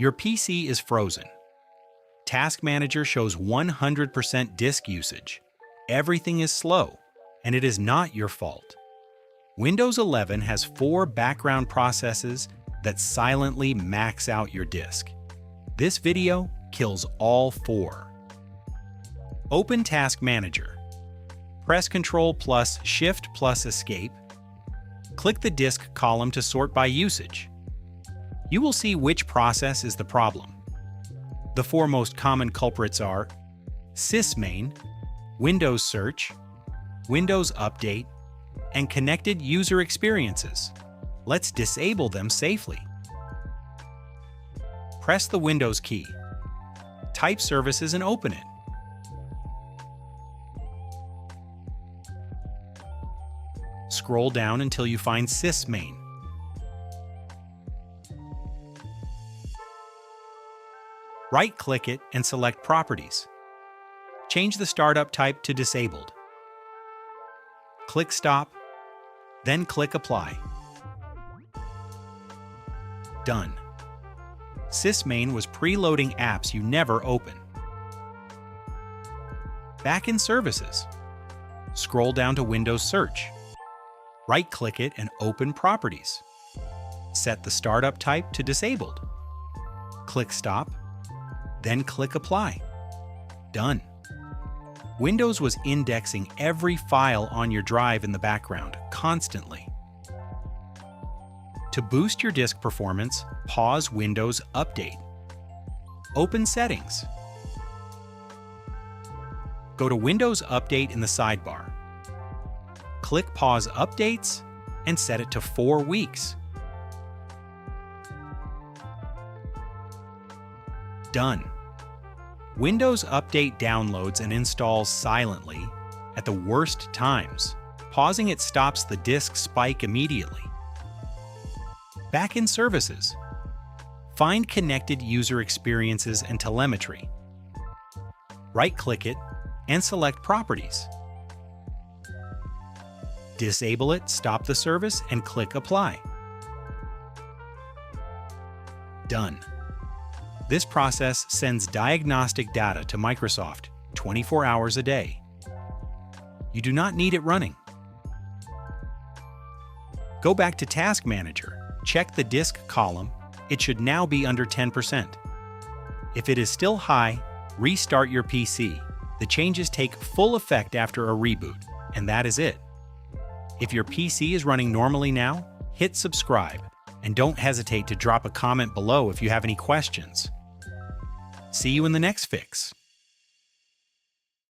Your PC is frozen. Task Manager shows 100% disk usage. Everything is slow, and it is not your fault. Windows 11 has 4 background processes that silently max out your disk. This video kills all 4. Open Task Manager. Press Ctrl plus Shift plus Escape. Click the disk column to sort by usage. You will see which process is the problem. The 4 most common culprits are SysMain, Windows Search, Windows Update, and Connected User Experiences. Let's disable them safely. Press the Windows key. Type Services and open it. Scroll down until you find SysMain. Right-click it and select Properties. Change the startup type to Disabled. Click Stop, then click Apply. Done. SysMain was preloading apps you never open. Back in Services. Scroll down to Windows Search. Right-click it and open Properties. Set the startup type to Disabled. Click Stop, then click Apply. Done. Windows was indexing every file on your drive in the background, constantly. To boost your disk performance, pause Windows Update. Open Settings. Go to Windows Update in the sidebar. Click Pause Updates and set it to 4 weeks. Done. Windows Update downloads and installs silently at the worst times. Pausing it stops the disk spike immediately. Back in Services. Find Connected User Experiences and Telemetry. Right-click it and select Properties. Disable it, stop the service, and click Apply. Done. This process sends diagnostic data to Microsoft 24 hours a day. You do not need it running. Go back to Task Manager, check the disk column. It should now be under 10%. If it is still high, restart your PC. The changes take full effect after a reboot, and that is it. If your PC is running normally now, hit subscribe, and don't hesitate to drop a comment below if you have any questions. See you in the next fix.